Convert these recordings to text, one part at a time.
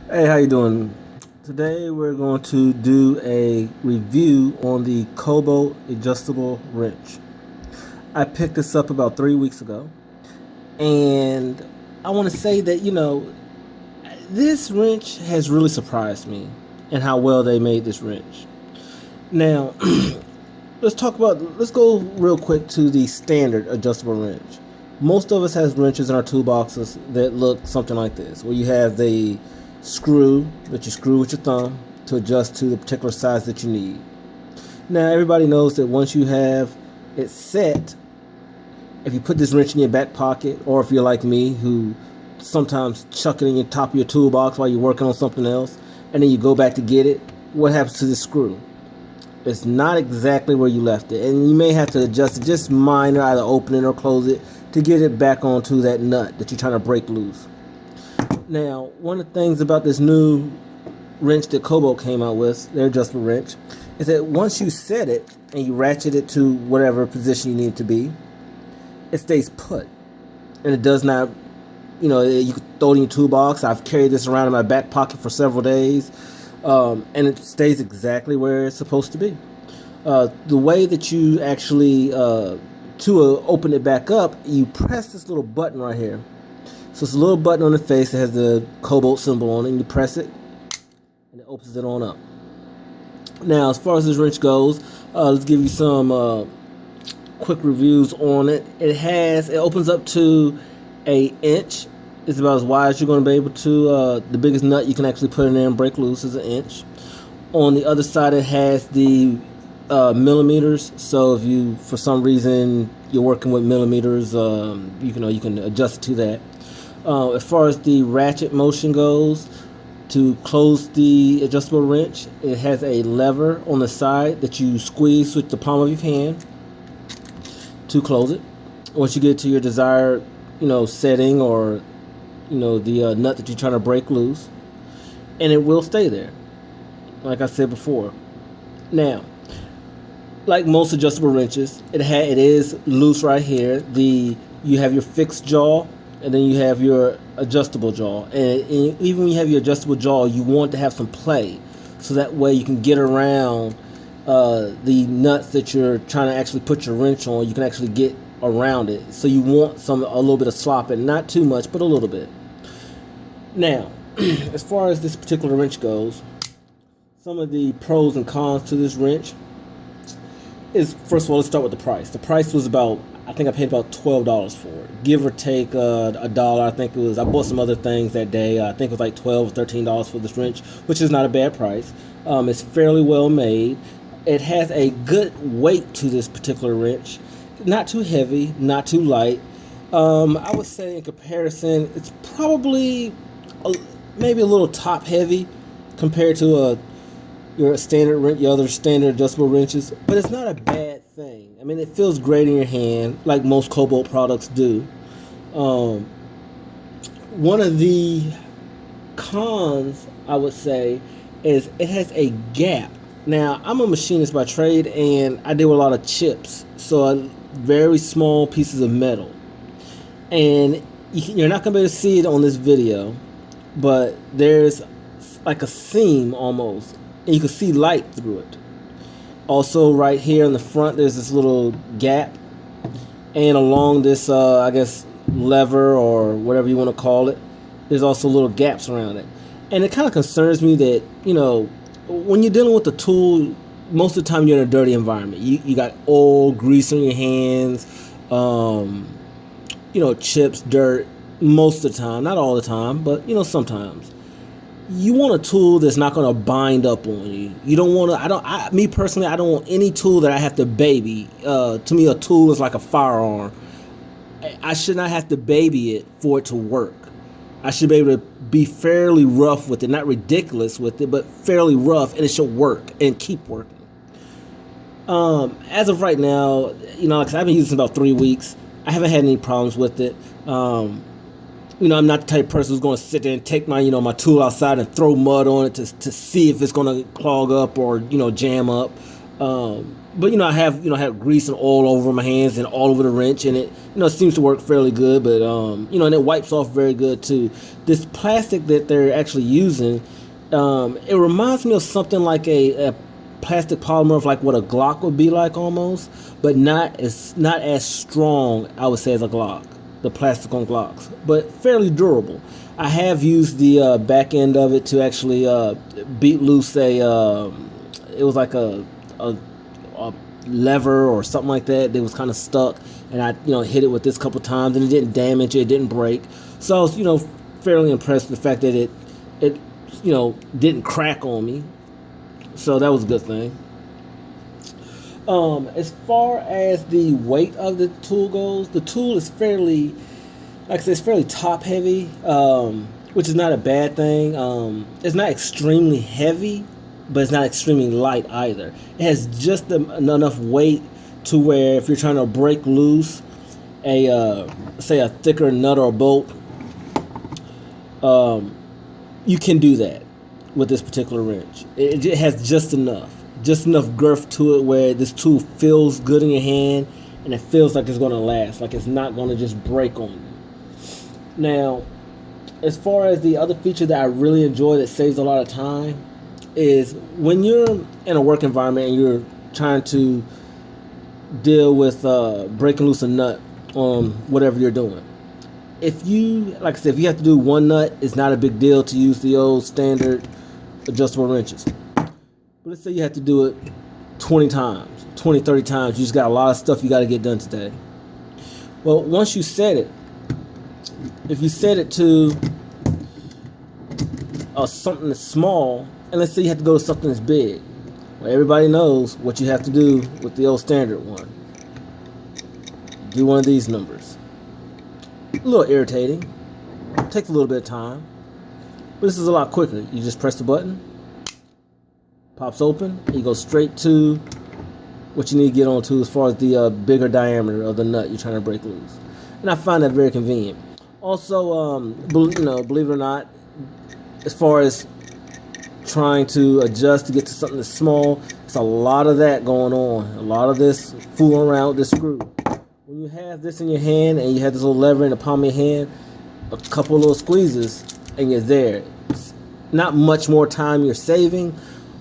Hey, how you doing? Today we're going to do a review on the Kobalt adjustable wrench. I picked this up about 3 weeks ago, and I want to say that this wrench has really surprised me and how well they made this wrench. Now, let's go real quick to the standard adjustable wrench. Most of us has wrenches in our toolboxes that look something like this, where you have the screw that you screw with your thumb to adjust to the particular size that you need. Now, everybody knows that once you have it set, if you put this wrench in your back pocket, or if you're like me, who sometimes chuck it in your top of your toolbox while you're working on something else, and then you go back to get it, what happens to the screw? It's not exactly where you left it, and you may have to adjust it just minor, either open it or close it to get it back onto that nut that you're trying to break loose. Now, one of the things about this new wrench that Kobalt came out with, their adjustable wrench, is that once you set it and you ratchet it to whatever position you need it to be, it stays put, and it does not. You can throw it in your toolbox. I've carried this around in my back pocket for several days. And it stays exactly where it's supposed to be. The way that you actually open it back up, you press this little button right here. So it's a little button on the face that has the Kobalt symbol on it, and you press it, and it opens it on up. Now, as far as this wrench goes, let's give you some quick reviews on it. It opens up to an inch. It's about as wide as you're going to be able to. The biggest nut you can actually put in there and break loose is an inch. On the other side, it has the millimeters. So if you, for some reason, you're working with millimeters, you can adjust it to that. As far as the ratchet motion goes, to close the adjustable wrench, it has a lever on the side that you squeeze with the palm of your hand to close it. Once you get to your desired, setting, or the nut that you're trying to break loose, and it will stay there, like I said before. Now, like most adjustable wrenches, it is loose right here. You have your fixed jaw, and then you have your adjustable jaw. And even when you have your adjustable jaw, you want to have some play, so that way you can get around the nuts that you're trying to actually put your wrench on. You can actually get around it. So you want a little bit of slop, and not too much, but a little bit. Now, as far as this particular wrench goes, some of the pros and cons to this wrench is, first of all, let's start with the price. The price was I think I paid about $12 for it, give or take a dollar. I think it was. I bought some other things that day. I think it was like $12 or $13 for this wrench, which is not a bad price. It's fairly well made. It has a good weight to this particular wrench. Not too heavy, not too light. I would say in comparison, it's probably maybe a little top heavy compared to your standard wrench, your other standard adjustable wrenches, but it's not a bad thing. I mean, it feels great in your hand, like most Kobalt products do. One of the cons, I would say, is it has a gap. Now, I'm a machinist by trade, and I deal with a lot of chips, so very small pieces of metal. And you're not going to be able to see it on this video, but there's like a seam almost, and you can see light through it. Also, right here in the front, there's this little gap, and along this, I guess, lever or whatever you want to call it, there's also little gaps around it. And it kind of concerns me that, when you're dealing with the tool, most of the time you're in a dirty environment. You got oil, grease on your hands, chips, dirt, most of the time. Not all the time, but, sometimes. You want a tool that's not going to bind up on you. You don't want to, me personally, I don't want any tool that I have to baby. To me, a tool is like a firearm. I should not have to baby it for it to work. I should be able to be fairly rough with it, not ridiculous with it, but fairly rough, and it should work and keep working. As of right now, like I said, I've been using it about 3 weeks. I haven't had any problems with it. I'm not the type of person who's going to sit there and take my tool outside and throw mud on it to see if it's going to clog up or, jam up. But I have grease and oil over my hands and all over the wrench, and it seems to work fairly good. But and it wipes off very good too. This plastic that they're actually using, it reminds me of something like a plastic polymer of like what a Glock would be like almost, but not as strong, I would say, as a Glock. The plastic on Glocks, but fairly durable. I have used the back end of it to actually beat loose it was like a lever or something like that that was kind of stuck, and I hit it with this a couple times, and it didn't damage it, it didn't break. So I was fairly impressed with the fact that it didn't crack on me. So that was a good thing. As far as the weight of the tool goes, the tool is fairly, like I said, it's fairly top heavy, which is not a bad thing. It's not extremely heavy, but it's not extremely light either. It has just enough weight to where if you're trying to break loose say a thicker nut or bolt, you can do that with this particular wrench. It has just enough girth to it where this tool feels good in your hand, and it feels like it's going to last, like it's not going to just break on you. Now, as far as the other feature that I really enjoy that saves a lot of time is when you're in a work environment and you're trying to deal with breaking loose a nut on whatever you're doing. If you, like I said, if you have to do one nut, it's not a big deal to use the old standard adjustable wrenches. But let's say you have to do it 20 times, 20, 30 times. You just got a lot of stuff you got to get done today. Well, once you set it, if you set it to something that's small, and let's say you have to go to something that's big, well, everybody knows what you have to do with the old standard one. Do one of these numbers. A little irritating. Takes a little bit of time. But this is a lot quicker. You just press the button, pops open, and you go straight to what you need to get onto as far as the bigger diameter of the nut you're trying to break loose. And I find that very convenient. Also, believe it or not, as far as trying to adjust to get to something that's small, it's a lot of that going on. A lot of this fooling around with this screw. When you have this in your hand and you have this little lever in the palm of your hand, a couple of little squeezes and you're there. It's not much more time you're saving,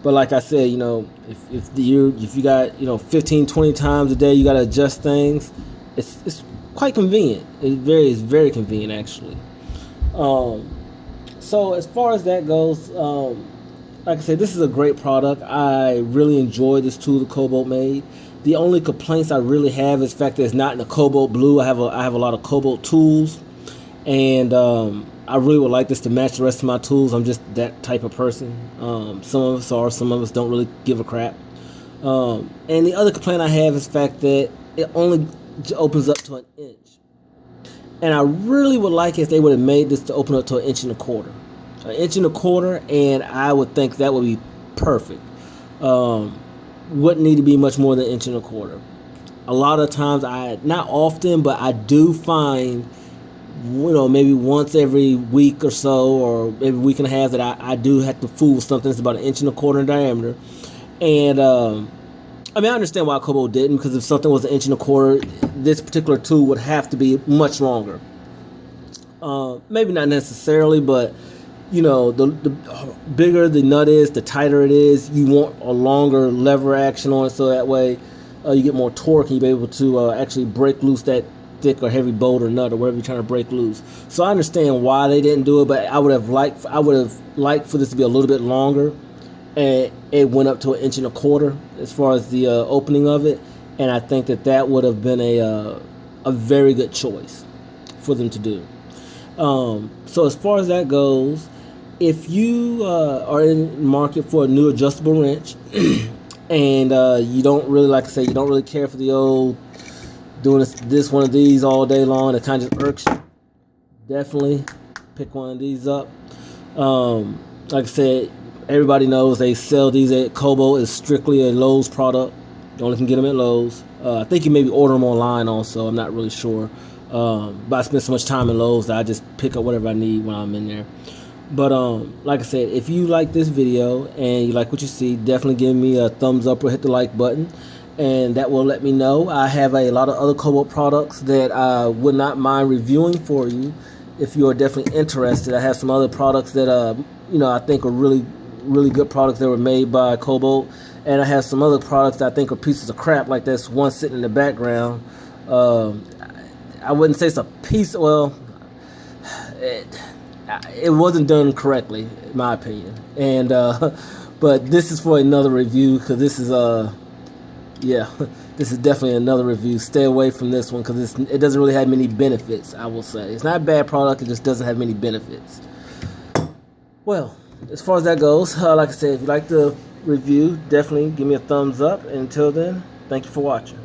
but like I said, if you got 15, 20 times a day you got to adjust things, it's quite convenient. It's very convenient actually. So as far as that goes, like I said, this is a great product. I really enjoy this tool the Kobalt made. The only complaints I really have is the fact that it's not in the Kobalt blue. I have a lot of Kobalt tools, and I really would like this to match the rest of my tools. I'm just that type of person. Some of us are, some of us don't really give a crap. And the other complaint I have is the fact that it only opens up to 1 inch. And I really would like it if they would have made this to open up to 1 1/4 inches. 1 1/4 inches, and I would think that would be perfect. Wouldn't need to be much more than 1 1/4 inches. A lot of times, not often, but I do find, maybe once every week or so, or maybe a week and a half, that I do have to fool with something that's about 1 1/4 inches in diameter. And I understand why Kobalt didn't, because if something was 1 1/4 inches, this particular tool would have to be much longer. Maybe not necessarily, but the bigger the nut is, the tighter it is. You want a longer lever action on it, so that way you get more torque and you'll be able to actually break loose that thick or heavy bolt or nut or whatever you're trying to break loose. So I understand why they didn't do it, but I would have liked for this to be a little bit longer, and it went up to 1 1/4 inches as far as the opening of it, and I think that would have been a very good choice for them to do. So as far as that goes, if you are in the market for a new adjustable wrench and you don't really, like I say, you don't really care for the old doing this one of these all day long, it kind of just irks you, definitely pick one of these up. Like I said, everybody knows they sell these at Kobalt. It's strictly a Lowe's product. You only can get them at Lowe's. I think you maybe order them online also. I'm not really sure. But I spend so much time in Lowe's that I just pick up whatever I need when I'm in there. But like I said, if you like this video and you like what you see, definitely give me a thumbs up or hit the like button, and that will let me know. I have a lot of other Kobalt products that I would not mind reviewing for you if you are definitely interested. I have some other products that I think are really good products that were made by Kobalt, and I have some other products that I think are pieces of crap, like this one sitting in the background. Um, I wouldn't say it's a piece. Well, it wasn't done correctly, in my opinion. And but this is for another review, because this is yeah, this is definitely another review. Stay away from this one because it doesn't really have many benefits. I will say it's not a bad product. It just doesn't have many benefits. Well, as far as that goes, like I said, if you like the review, definitely give me a thumbs up. And until then, thank you for watching.